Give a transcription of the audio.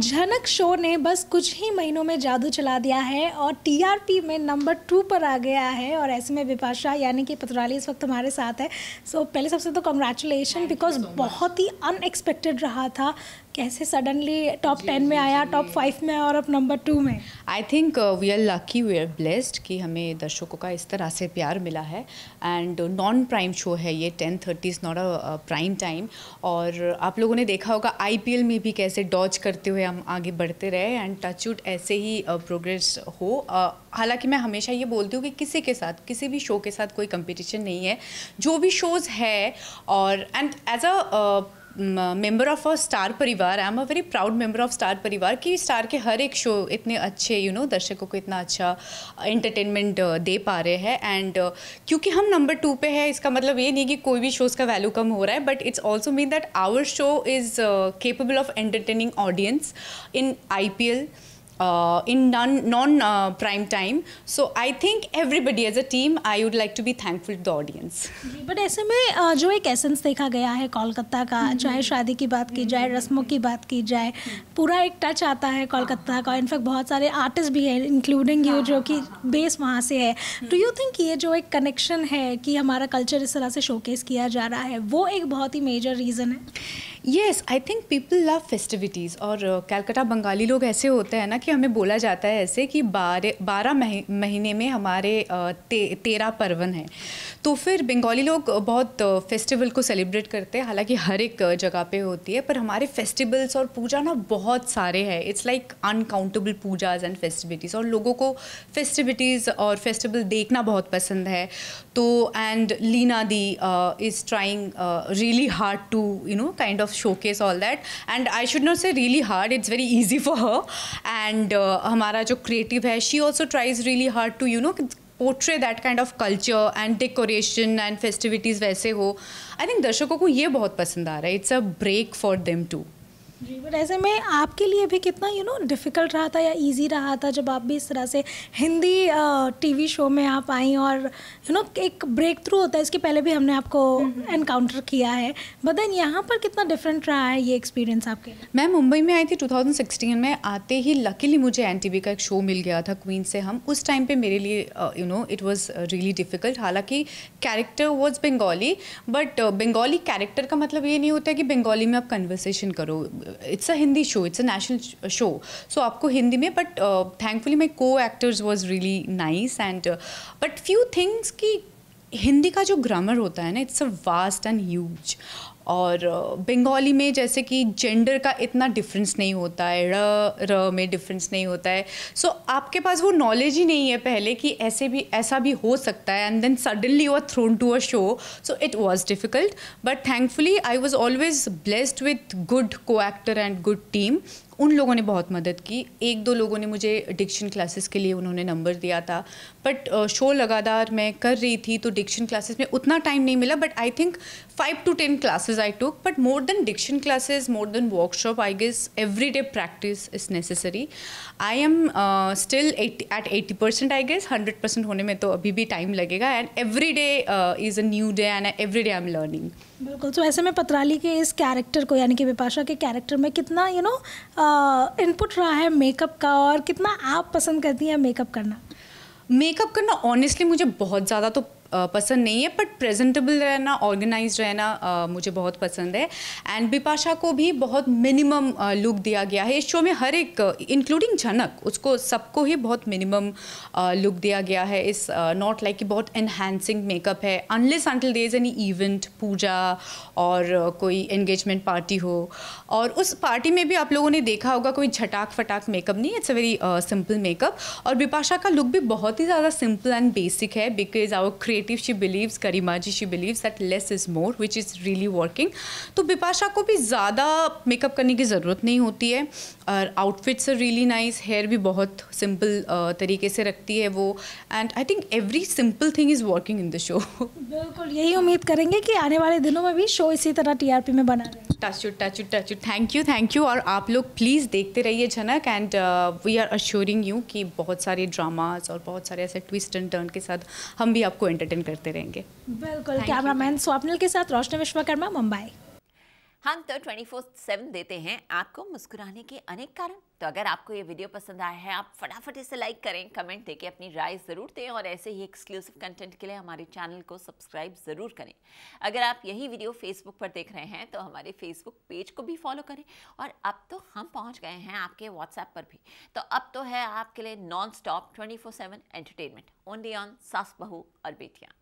झनक शो ने बस कुछ ही महीनों में जादू चला दिया है और टीआरपी में नंबर 2 पर आ गया है। और ऐसे में बिपाशा यानी कि पत्राली इस वक्त हमारे साथ है। सो पहले सबसे तो कॉन्ग्रेचुलेशन, बिकॉज बहुत ही अनएक्सपेक्टेड रहा था। कैसे सडनली टॉप 10 में आया, टॉप 5 में और अब नंबर 2 में। I think we are lucky, we are blessed कि हमें दर्शकों का इस तरह से प्यार मिला है। एंड नॉन प्राइम शो है ये, 10:30 is not a prime time. और आप लोगों ने देखा होगा आईपीएल में भी कैसे डॉज करते हुए हम आगे बढ़ते रहे। एंड टचवुड ऐसे ही प्रोग्रेस हो। हालांकि मैं हमेशा ये बोलती हूँ कि किसी के साथ, किसी भी शो के साथ कोई कंपटीशन नहीं है। जो भी शोज़ है और and as a member of a star Parivar, I am a very proud member of star Parivar कि स्टार के हर एक शो इतने अच्छे दर्शकों को इतना अच्छा एंटरटेनमेंट दे पा रहे हैं। एंड क्योंकि हम नंबर 2 पे है, इसका मतलब ये नहीं कि कोई भी शोज़ का वैल्यू कम हो रहा है, but it's also mean that our show is capable of entertaining audience in IPL, in non-prime time. So I think everybody as a team, I would like to be thankful to the audience. But ऐसे में जो एक essence देखा गया है कोलकाता का, चाहे शादी की बात की जाए, रस्मों की बात की जाए, पूरा एक टच आता है कोलकाता का। इनफैक्ट बहुत सारे आर्टिस्ट भी हैं इंक्लूडिंग यू, जो कि बेस वहाँ से है। डू यू थिंक ये जो एक कनेक्शन है कि हमारा कल्चर इस तरह से शोकेस किया जा रहा है, वो एक बहुत ही मेजर रीज़न है? Yes, I think people love festivities. और कलकत्ता बंगाली लोग ऐसे होते हैं ना कि हमें बोला जाता है ऐसे कि 12 महीने में हमारे 13 पर्वन हैं। तो फिर बंगाली लोग बहुत फेस्टिवल को सेलिब्रेट करते हैं। हालांकि हर एक जगह पे होती है, पर हमारे फेस्टिवल्स और पूजा ना बहुत सारे हैं। It's like uncountable Pooja's and festivities. और लोगों को फेस्टिविटीज़ और फेस्टिवल देखना बहुत पसंद है। तो एंड लीना दी is trying really hard to kind of showcase all that, and I should not say really hard, it's very easy for her. And हमारा जो creative है, she also tries really hard to portray that kind of culture and decoration and festivities वैसे हो। I think दर्शकों को ये बहुत पसंद आ रहा है। It's a break for them too. जी, बट ऐसे में आपके लिए भी कितना डिफ़िकल्ट रहा था या इजी रहा था जब आप भी इस तरह से हिंदी टीवी शो में आप आई और एक ब्रेक थ्रू होता है। इसके पहले भी हमने आपको एनकाउंटर किया है, बट देन यहाँ पर कितना डिफरेंट रहा है ये एक्सपीरियंस आपके? मैं मुंबई में आई थी 2016 में। आते ही लकीली मुझे एनटीवी का एक शो मिल गया था, क्वीन से हम। उस टाइम पे मेरे लिए इट वाज रियली डिफ़िकल्ट। हालांकि character was Bengali, but Bengali character का मतलब ये नहीं होता कि बंगाली में आप कन्वर्सेशन करो। It's a Hindi show, it's a national show, so आपको हिंदी में। But thankfully my coactors was really nice. And but few things कि हिंदी का जो ग्रामर होता है ना, it's a vast and huge. और बंगाली में जैसे कि जेंडर का इतना डिफरेंस नहीं होता है, र में डिफरेंस नहीं होता है। सो आपके पास वो नॉलेज ही नहीं है पहले कि ऐसा भी हो सकता है। And then suddenly you are thrown to a show, so it was difficult. But thankfully I was always blessed with good co actor and good team. उन लोगों ने बहुत मदद की। 1-2 लोगों ने मुझे डिक्शन क्लासेस के लिए उन्होंने नंबर दिया था। बट शो लगातार मैं कर रही थी, तो डिक्शन क्लासेस में उतना टाइम नहीं मिला। But I think 5 to 10 classes I took, but more than diction classes, more than workshop, I guess everyday practice is necessary. I am still at 80%, I guess. 100% होने में तो अभी भी टाइम लगेगा। And every day is a new day, and every day I'm learning. बिल्कुल। तो ऐसे में पत्राली के इस कैरेक्टर को, यानी कि बिपाशा के कैरेक्टर में कितना इनपुट रहा है मेकअप का, और कितना आप पसंद करती हैं मेकअप करना? मेकअप करना ऑनेस्टली मुझे बहुत ज़्यादा तो पसंद नहीं है, बट प्रेजेंटेबल रहना, ऑर्गेनाइज रहना मुझे बहुत पसंद है। एंड बिपाशा को भी बहुत मिनिमम लुक दिया गया है इस शो में। हर एक इंक्लूडिंग झनक, उसको सबको ही बहुत मिनिमम लुक दिया गया है। इस नॉट लाइक कि बहुत एनहांसिंग मेकअप है, unless until there is any event, puja और कोई एंगेजमेंट पार्टी हो। और उस पार्टी में भी आप लोगों ने देखा होगा कोई झटाक फटाक मेकअप नहीं, it's a very simple makeup. और बिपाशा का लुक भी बहुत ही ज़्यादा सिंपल एंड बेसिक है, because our she believes, Garima ji, she believes that less is more, which is really working. तो बिपाशा को भी ज़्यादा मेकअप करने की ज़रूरत नहीं होती है। और outfits are really nice, hair भी बहुत सिंपल तरीके से रखती है वो। And I think every simple thing is working in the show. बिल्कुल, यही उम्मीद करेंगे कि आने वाले दिनों में भी शो इसी तरह टीआरपी में बना रहे। Touch thank you. और आप लोग प्लीज़ देखते रहिए Jhanak. And we are assuring you कि बहुत सारे ड्रामाज और बहुत सारे ऐसे ट्विस्ट एंड टर्न के साथ हम भी आपको एंटरटेन करते रहेंगे। बिल्कुल। कैमरामैन स्वप्निल के साथ रोशनी विश्वकर्मा, मुंबई। हम तो 24/7 देते हैं आपको मुस्कुराने के अनेक कारण। तो अगर आपको ये वीडियो पसंद आया है, आप फटाफट इसे लाइक करें, कमेंट देके अपनी राय ज़रूर दें और ऐसे ही एक्सक्लूसिव कंटेंट के लिए हमारे चैनल को सब्सक्राइब ज़रूर करें। अगर आप यही वीडियो फेसबुक पर देख रहे हैं तो हमारे फेसबुक पेज को भी फॉलो करें। और अब तो हम पहुंच गए हैं आपके व्हाट्सएप पर भी। तो अब तो है आपके लिए non stop 24/7 entertainment only on सास बहू और बेटियाँ।